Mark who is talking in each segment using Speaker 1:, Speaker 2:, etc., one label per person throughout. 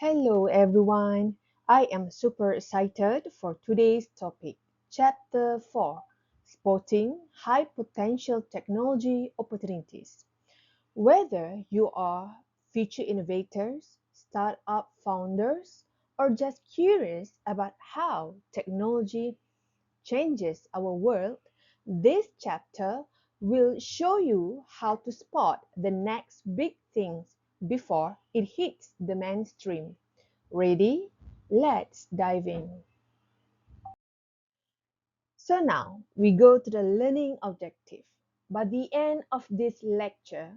Speaker 1: Hello everyone. I am super excited for today's topic, Chapter 4, Spotting High Potential Technology Opportunities. Whether you are future innovators, startup founders, or just curious about how technology changes our world, this chapter will show you how to spot the next big things before it hits the mainstream. Ready? Let's dive in. So now we go to the learning objective. By the end of this lecture,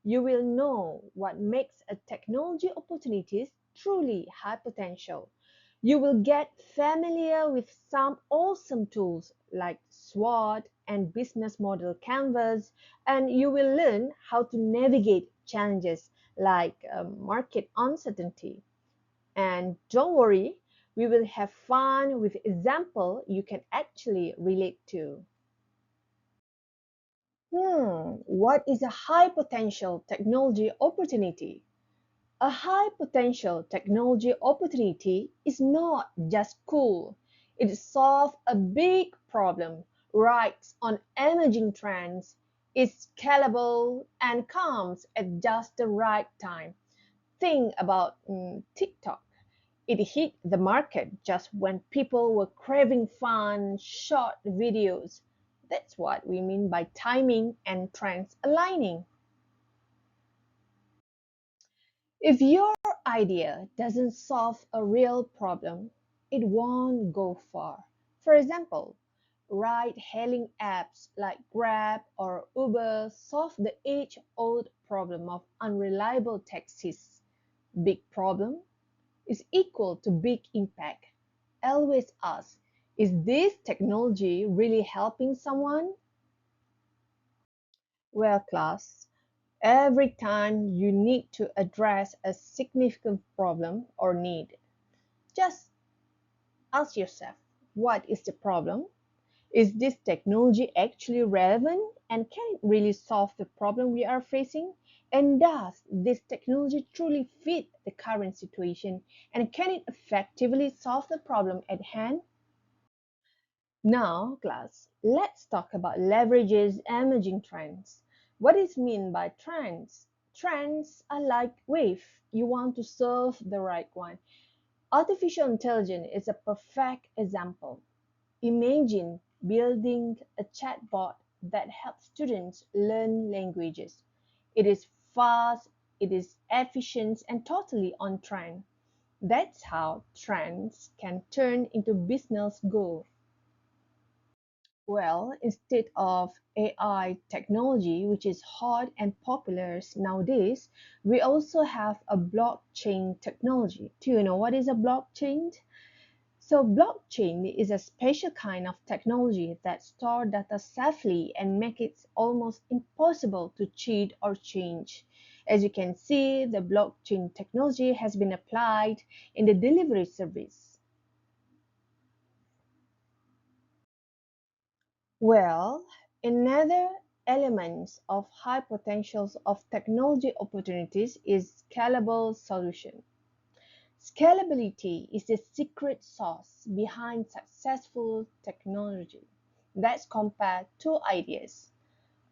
Speaker 1: you will know what makes a technology opportunities truly high potential. You will get familiar with some awesome tools like SWOT and business model canvas, and you will learn how to navigate challenges like market uncertainty. And don't worry, we will have fun with example you can actually relate to. What is a high potential technology opportunity? A high potential technology opportunity is not just cool. It solves a big problem, rides on emerging trends, is scalable, and comes at just the right time. Think about TikTok. It hit the market just when people were craving fun, short videos. That's what we mean by timing and trends aligning. If your idea doesn't solve a real problem, it won't go far. For example, ride-hailing apps like Grab or Uber solve the age-old problem of unreliable taxis. Big problem is equal to big impact. Always ask, is this technology really helping someone? Well, class, every time you need to address a significant problem or need, just ask yourself, what is the problem? Is this technology actually relevant and can it really solve the problem we are facing? And does this technology truly fit the current situation and can it effectively solve the problem at hand? Now, class, let's talk about leverages emerging trends. What is mean by trends? Trends are like wave. You want to surf the right one. Artificial intelligence is a perfect example. Imagine building a chatbot that helps students learn languages. It is fast, it is efficient, and totally on trend. That's how trends can turn into business goals. Well, instead of AI technology, which is hot and popular nowadays, we also have a blockchain technology. Do you know what is a blockchain? So blockchain is a special kind of technology that store data safely and make it almost impossible to cheat or change. As you can see, the blockchain technology has been applied in the delivery service. Well, another element of high potentials of technology opportunities is scalable solution. Scalability is the secret sauce behind successful technology. Let's compare two ideas.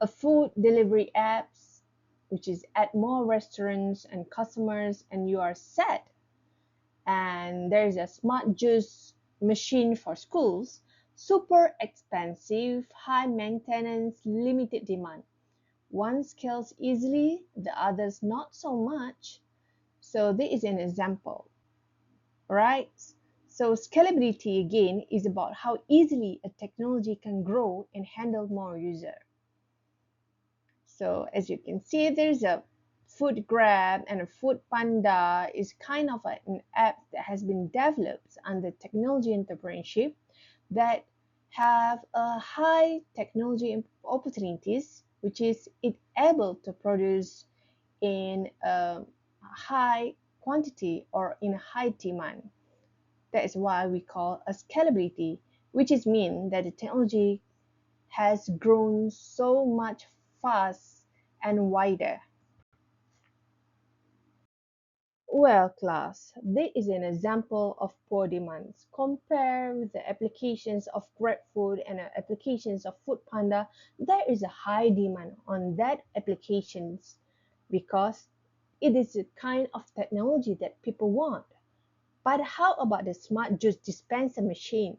Speaker 1: A food delivery apps, which is add more restaurants and customers and you are set. And there is a smart juice machine for schools, super expensive, high maintenance, limited demand. One scales easily, the others not so much. So this is an example, right? So scalability again is about how easily a technology can grow and handle more users. So as you can see, there's a Food Grab and a Food Panda is kind of an app that has been developed under technology entrepreneurship that have a high technology opportunities, which is it able to produce in a high quantity or in high demand. That is why we call a scalability, which is mean that the technology has grown so much fast and wider. Well, class, this is an example of poor demands. Compare with the applications of GrabFood and applications of Foodpanda. There is a high demand on that applications because it is a kind of technology that people want. But how about the smart juice dispenser machine?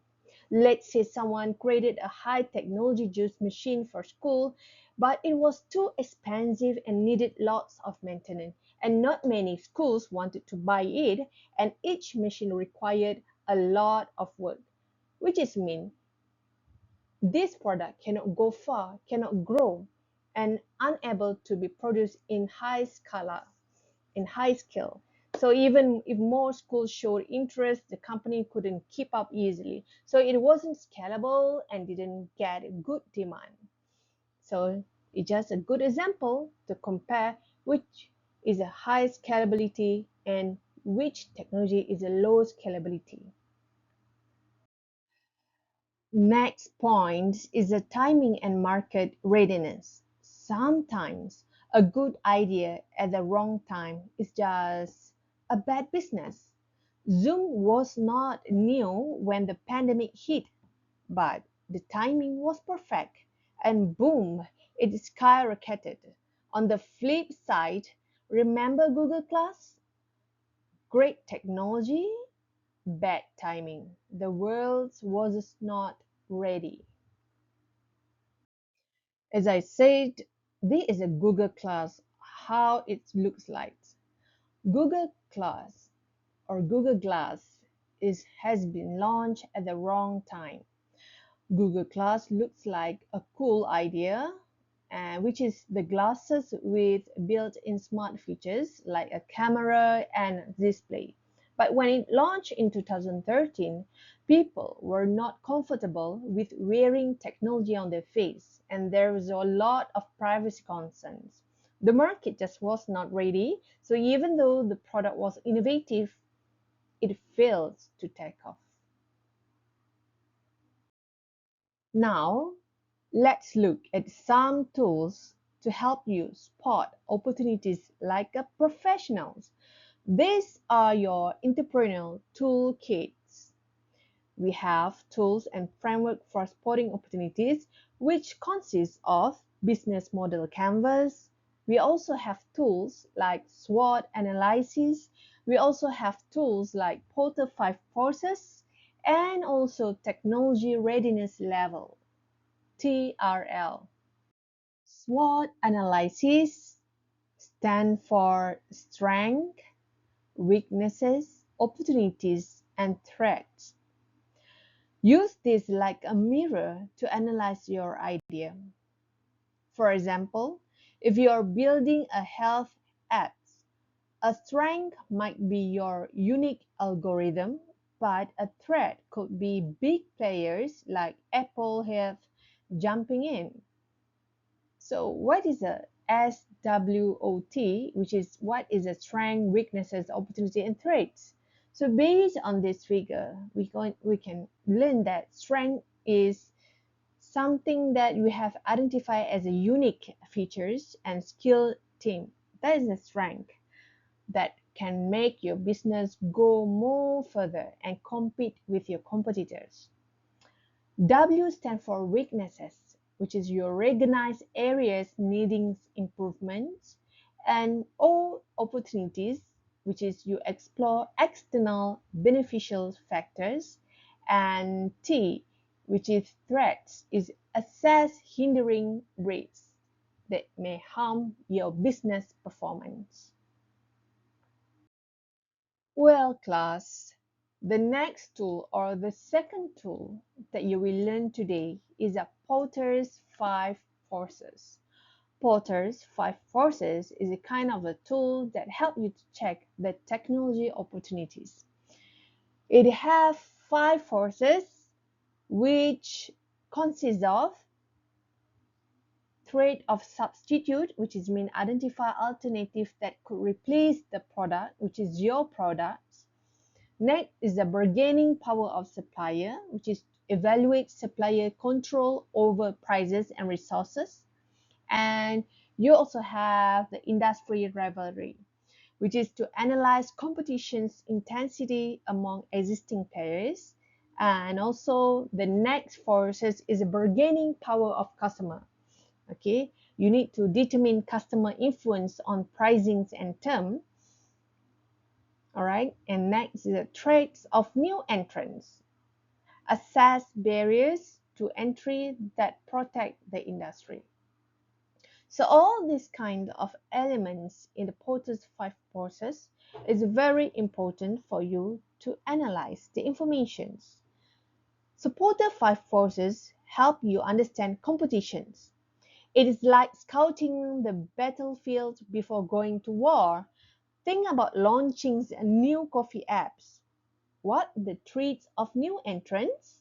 Speaker 1: Let's say someone created a high technology juice machine for school, but it was too expensive and needed lots of maintenance. And not many schools wanted to buy it, and each machine required a lot of work, which is mean this product cannot go far, cannot grow, and unable to be produced in high scale. So even if more schools showed interest, the company couldn't keep up easily. So it wasn't scalable and didn't get good demand. So it's just a good example to compare which is a high scalability and which technology is a low scalability. Next point is the timing and market readiness. Sometimes a good idea at the wrong time is just a bad business. Zoom was not new when the pandemic hit, but the timing was perfect and boom, it skyrocketed. On the flip side, remember Google Class? Great technology, bad timing. The world was not ready. As I said, this is a Google Class, how it looks like. Google Class or Google Glass has been launched at the wrong time. Google Glass looks like a cool idea, which is the glasses with built-in smart features like a camera and display. But when it launched in 2013, people were not comfortable with wearing technology on their face, and there was a lot of privacy concerns. The market just was not ready, so even though the product was innovative, it failed to take off. Now, let's look at some tools to help you spot opportunities like a professionals. These are your entrepreneurial toolkits. We have tools and framework for spotting opportunities, which consists of business model canvas. We also have tools like SWOT analysis. We also have tools like Porter 5 Forces and also technology readiness level. TRL. SWOT analysis stand for strength, weaknesses, opportunities, and threats. Use this like a mirror to analyze your idea. For example, if you are building a health app, a strength might be your unique algorithm, but a threat could be big players like Apple Health jumping in. So what is a SWOT, which is what is a strength, weaknesses, opportunity, and threats? So based on this figure, we can learn that strength is something that we have identified as a unique features and skill team. That is a strength that can make your business go more further and compete with your competitors. W stands for weaknesses, which is your recognized areas needing improvement, and O opportunities, which is you explore external beneficial factors, and T, which is threats, is assess hindering risks that may harm your business performance. Well, class, the next tool or the second tool that you will learn today is a Potter's Five Forces. Potter's Five Forces is a kind of a tool that help you to check the technology opportunities. It has five forces which consist of threat of substitute, which is mean identify alternative that could replace the product, which is your product. Next is the bargaining power of supplier, which is evaluate supplier control over prices and resources. And you also have the industry rivalry, which is to analyze competition's intensity among existing players. And also the next forces is the bargaining power of customer. Okay, you need to determine customer influence on pricings and term. All right, and next is the threats of new entrants. Assess barriers to entry that protect the industry. So all these kind of elements in the Porter's five forces is very important for you to analyze the informations. So Porter five forces help you understand competitions. It is like scouting the battlefield before going to war. Think about launching new coffee apps. What the threats of new entrants?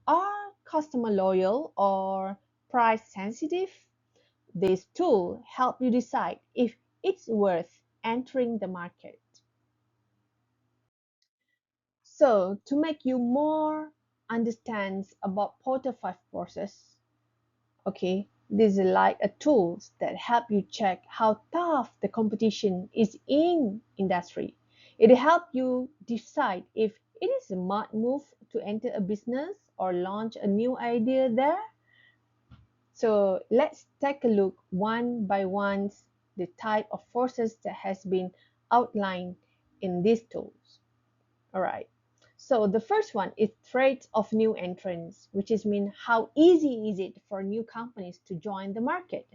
Speaker 1: Are customer loyal or price sensitive? This tool help you decide if it's worth entering the market. So to make you more understands about Porter 5 process, okay, these are like a tools that help you check how tough the competition is in industry. It help you decide if it is a smart move to enter a business or launch a new idea there. So let's take a look one by one the type of forces that has been outlined in these tools. All right. So the first one is threats of new entrants, which is mean how easy is it for new companies to join the market.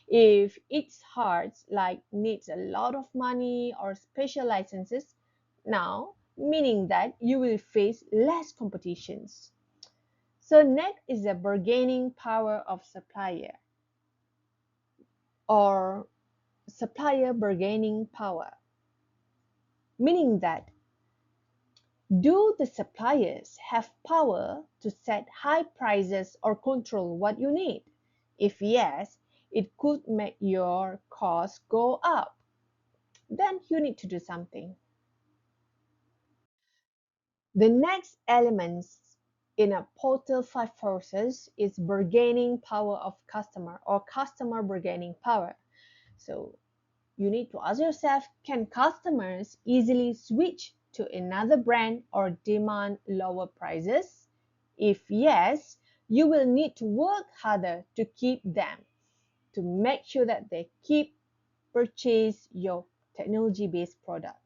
Speaker 1: If it's hard, like needs a lot of money or special licenses, now meaning that you will face less competitions. So next is the bargaining power of supplier or supplier bargaining power, meaning that do the suppliers have power to set high prices or control what you need? If yes, it could make your costs go up. Then you need to do something. The next elements in a portal 5 forces is bargaining power of customer or customer bargaining power. So you need to ask yourself, can customers easily switch to another brand or demand lower prices? If yes, you will need to work harder to keep them, to make sure that they keep purchase your technology-based product.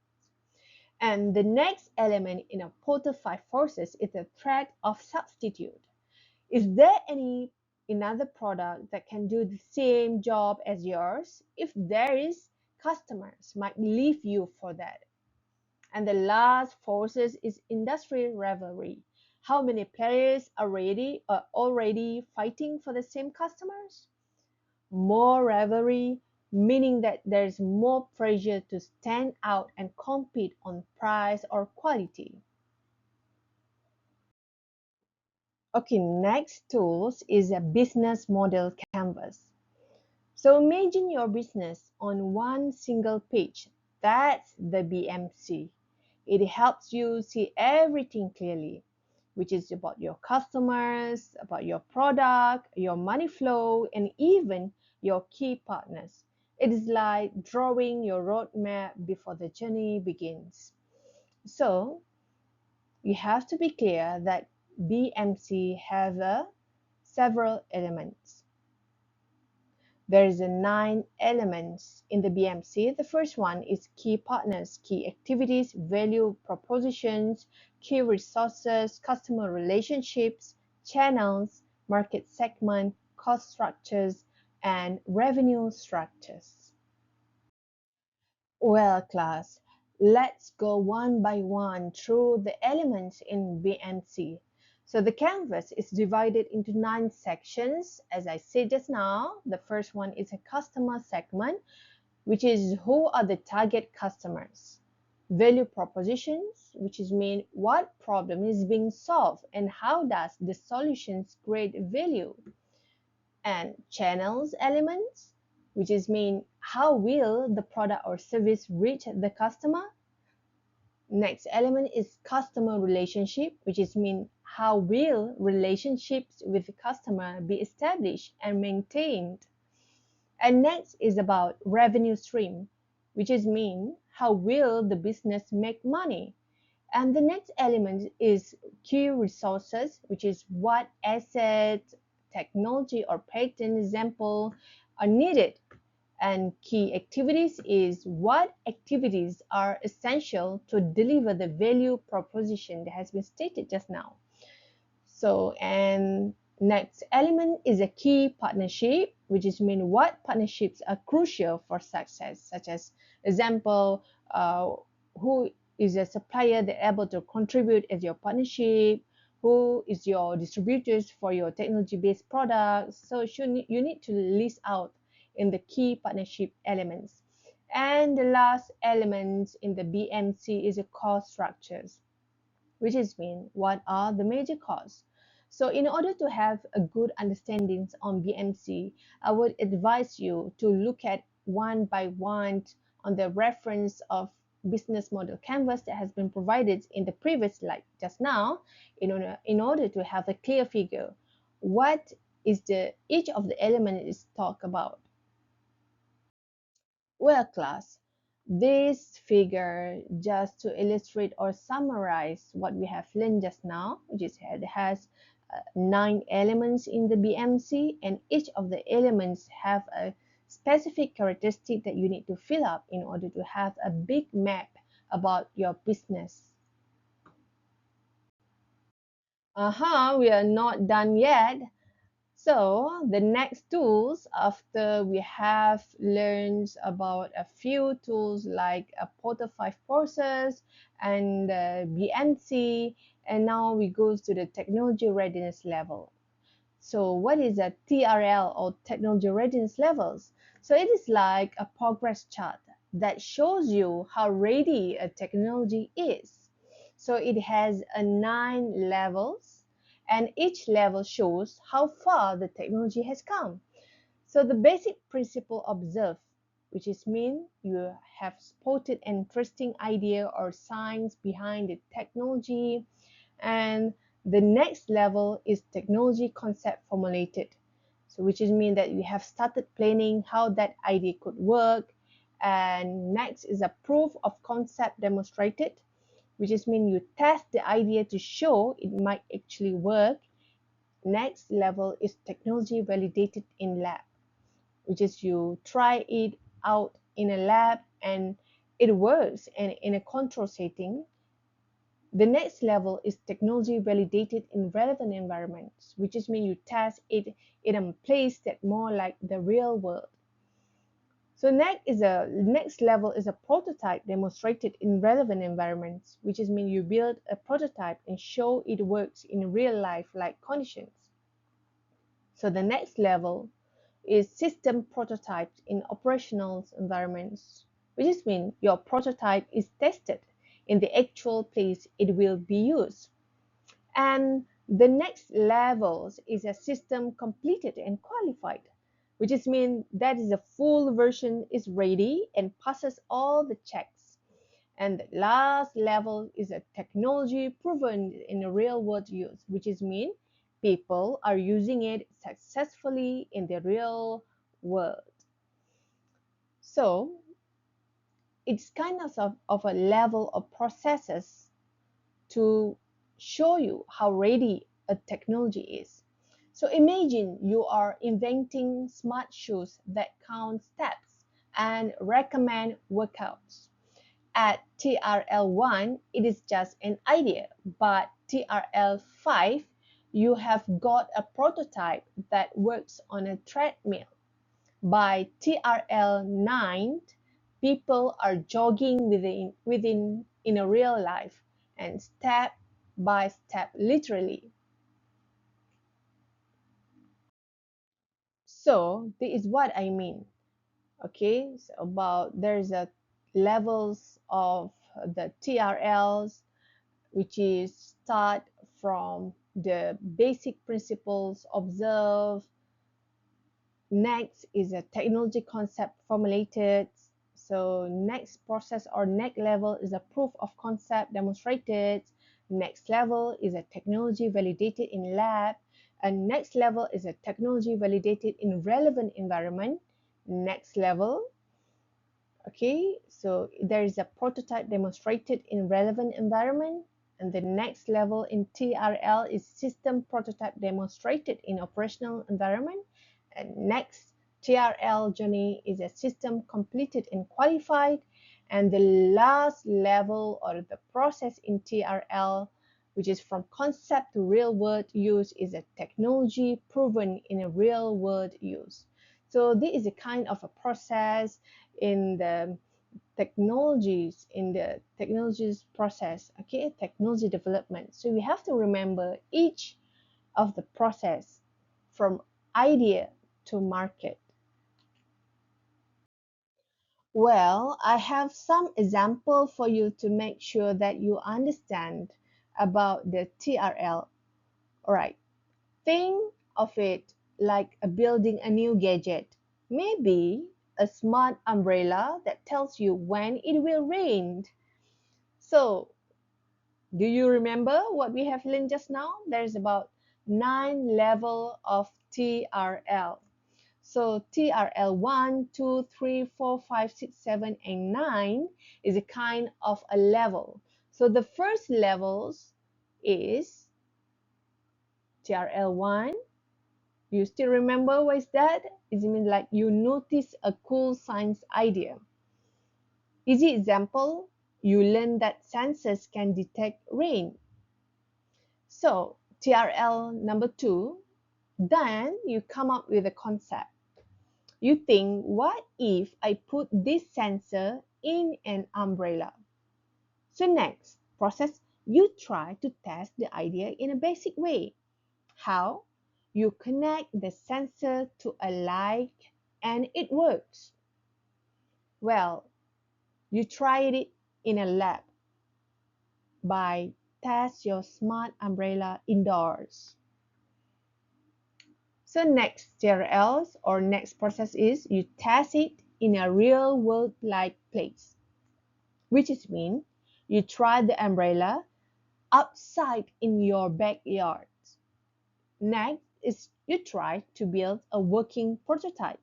Speaker 1: And the next element in a Porter 5 forces is the threat of substitute. Is there any another product that can do the same job as yours? If there is, customers might leave you for that. And the last forces is industry rivalry. How many players are already fighting for the same customers? More rivalry, meaning that there's more pressure to stand out and compete on price or quality. Okay, next tools is a business model canvas. So imagine your business on one single page. That's the BMC. It helps you see everything clearly, which is about your customers, about your product, your money flow, and even your key partners. It is like drawing your roadmap before the journey begins. So you have to be clear that BMC have several elements. There is a 9 elements in the BMC. The first one is key partners, key activities, value propositions, key resources, customer relationships, channels, market segment, cost structures, and revenue structures. Well, class, let's go one by one through the elements in BMC. So the canvas is divided into 9 sections. As I said just now, the first one is a customer segment, which is who are the target customers. Value propositions, which is mean what problem is being solved and how does the solutions create value. And channels elements, which is mean how will the product or service reach the customer. Next element is customer relationship, which is mean how will relationships with the customer be established and maintained. And next is about revenue stream, which is mean how will the business make money? And the next element is key resources, which is what assets, technology, or patent example are needed. And key activities is what activities are essential to deliver the value proposition that has been stated just now. So, and next element is a key partnership, which is mean what partnerships are crucial for success, such as example, who is a supplier that able to contribute as your partnership, who is your distributors for your technology-based products. So you need to list out in the key partnership elements. And the last element in the BMC is the cost structures, which is mean what are the major costs. So in order to have a good understanding on BMC, I would advise you to look at one by one on the reference of business model canvas that has been provided in the previous slide just now, in order to have a clear figure what is the each of the element is talk about. Well, class, this figure just to illustrate or summarize what we have learned just now, which is it has 9 elements in the BMC, and each of the elements have a specific characteristic that you need to fill up in order to have a big map about your business. We are not done yet. So the next tools after we have learned about a few tools like a Porter 5 process and BMC, and now we go to the technology readiness level. So what is a TRL or technology readiness levels? So it is like a progress chart that shows you how ready a technology is. So it has 9 levels, and each level shows how far the technology has come. So the basic principle observed, which is mean you have spotted an interesting idea or science behind the technology, and the next level is technology concept formulated. So which is mean that you have started planning how that idea could work, and next is a proof of concept demonstrated, which is mean you test the idea to show it might actually work. Next level is technology validated in lab, which is you try it out in a lab and it works and in a control setting. The next level is technology validated in relevant environments, which is mean you test it in a place that more like the real world. So next level is a prototype demonstrated in relevant environments, which is mean you build a prototype and show it works in real life like conditions. So the next level is system prototypes in operational environments, which is mean your prototype is tested in the actual place it will be used. And the next levels is a system completed and qualified, which is mean that is a full version is ready and passes all the checks. And the last level is a technology proven in a real world use, which is mean people are using it successfully in the real world. So it's kind of a level of processes to show you how ready a technology is. So imagine you are inventing smart shoes that count steps and recommend workouts. At TRL1, it is just an idea, but TRL5, you have got a prototype that works on a treadmill. By TRL9, people are jogging within in a real life and step by step, literally. So this is what I mean. Okay, so about there's a levels of the TRLs, which is start from the basic principles observed. Next is a technology concept formulated. So next process or next level is a proof of concept demonstrated. Next level is a technology validated in lab. And next level is a technology validated in relevant environment. Next level Okay, so there is a prototype demonstrated in relevant environment, and the next level in TRL is system prototype demonstrated in operational environment, and next TRL journey is a system completed and qualified, and the last level or the process in TRL, which is from concept to real world use, is a technology proven in a real world use. So this is a kind of a process in the technologies process, okay, technology development. So we have to remember each of the process from idea to market. Well, I have some example for you to make sure that you understand about the TRL. All right, think of it like building a new gadget. Maybe a smart umbrella that tells you when it will rain. So, do you remember what we have learned just now? There's about 9 level of TRL. So TRL 1, 2, 3, 4, 5, 6, 7, and 9 is a kind of a level. So the first levels is TRL 1. You still remember what is that? It means like you notice a cool science idea. Easy example, you learn that sensors can detect rain. So TRL number 2, then you come up with a concept. You think, what if I put this sensor in an umbrella? So next process, you try to test the idea in a basic way. How? You connect the sensor to a light and it works. Well, you tried it in a lab by test your smart umbrella indoors. So next TRLs or next process is you test it in a real world like place, which is mean you try the umbrella outside in your backyard. Next is you try to build a working prototype,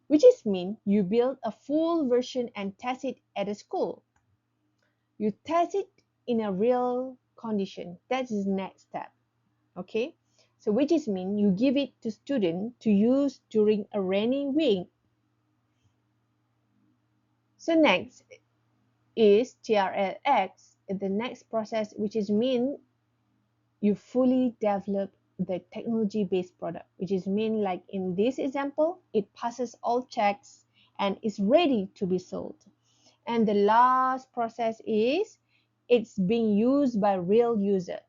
Speaker 1: which is mean you build a full version and test it at a school. You test it in a real condition. That is the next step. Okay, so which is mean you give it to student to use during a rainy week. So next is TRLX, the next process, which is mean you fully develop the technology based product, which is mean like in this example it passes all checks and is ready to be sold. And the last process is it's being used by real user,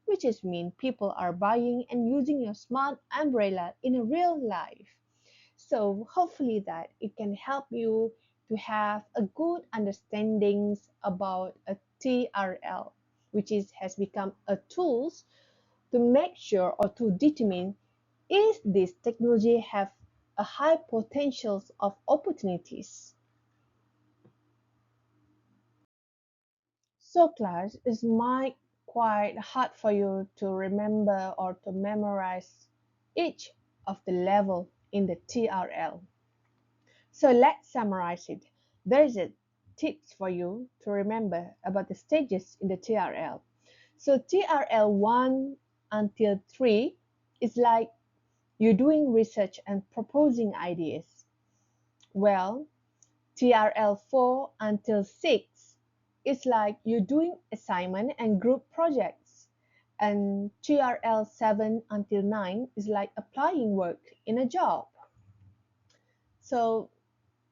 Speaker 1: which is mean people are buying and using your smart umbrella in a real life. So hopefully that it can help you to have a good understandings about a TRL, which has become a tools to make sure or to determine if this technology have a high potentials of opportunities. So class, it might quite hard for you to remember or to memorize each of the level in the TRL. So let's summarize it. There is a tips for you to remember about the stages in the TRL. So TRL 1 until 3 is like you're doing research and proposing ideas. Well, TRL 4 until 6 is like you're doing assignment and group projects. And TRL 7 until 9 is like applying work in a job. So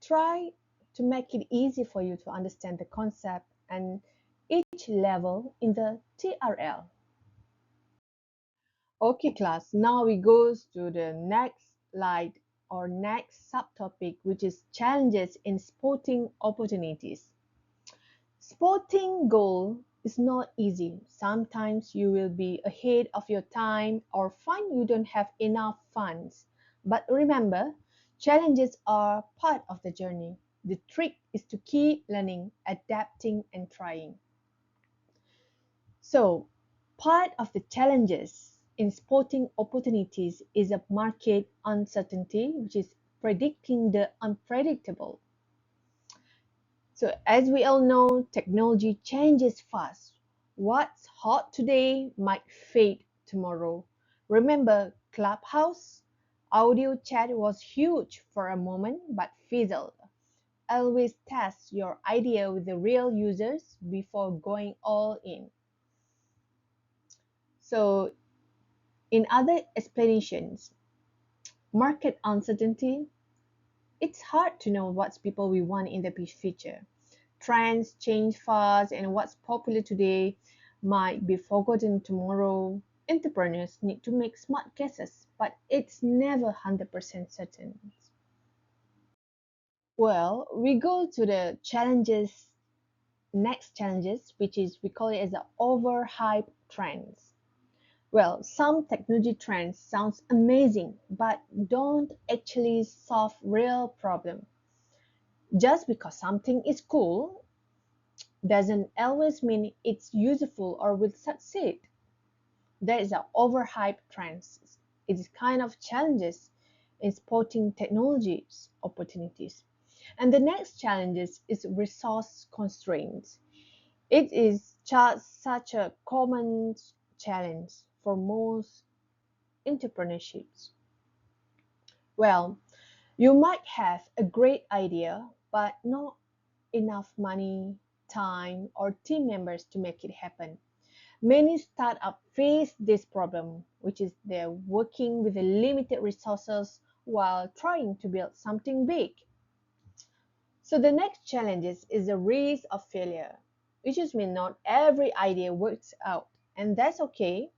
Speaker 1: try to make it easy for you to understand the concept and each level in the TRL. Okay class, now we go to the next slide or next subtopic, which is challenges in sporting opportunities. Sporting goal is not easy. Sometimes you will be ahead of your time or find you don't have enough funds. But remember, challenges are part of the journey. The trick is to keep learning, adapting, and trying. So, part of the challenges in sporting opportunities is a market uncertainty, which is predicting the unpredictable. So, as we all know, technology changes fast. What's hot today might fade tomorrow. Remember Clubhouse? Audio chat was huge for a moment but fizzled. Always test your idea with the real users before going all in. So, in other explanations, market uncertainty, it's hard to know what people we want in the future. Trends change fast, and what's popular today might be forgotten tomorrow. Entrepreneurs need to make smart guesses, but it's never 100% certain. Well, we go to the challenges, next challenges, which is we call it as the overhype trends. Well, some technology trends sounds amazing, but don't actually solve real problem. Just because something is cool doesn't always mean it's useful or will succeed. There is an overhyped trends. It is kind of challenges in spotting technologies opportunities. And the next challenges is resource constraints. It is just such a common challenge for most entrepreneurships. Well, you might have a great idea, but not enough money, time, or team members to make it happen. Many startups face this problem, which is they're working with limited resources while trying to build something big. So the next challenge is the risk of failure, which just means not every idea works out, and that's okay.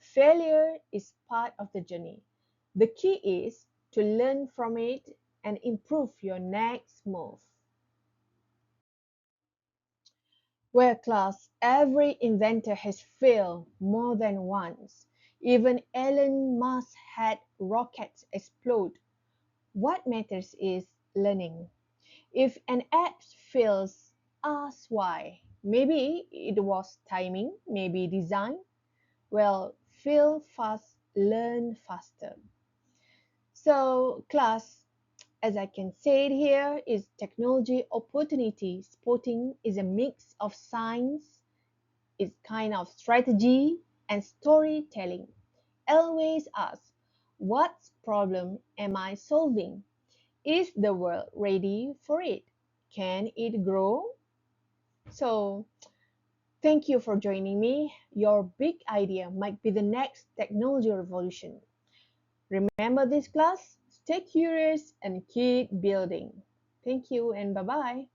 Speaker 1: Failure is part of the journey. The key is to learn from it and improve your next move. Well, class, every inventor has failed more than once. Even Elon Musk had rockets explode. What matters is learning. If an app fails, ask why. Maybe it was timing, maybe design. Well, fail fast, learn faster. So, class, as I can say it here, is technology opportunity spotting is a mix of science, it's kind of strategy and storytelling. Always ask, what problem am I solving? Is the world ready for it? Can it grow? So, thank you for joining me. Your big idea might be the next technology revolution. Remember this class? Stay curious and keep building. Thank you and bye bye.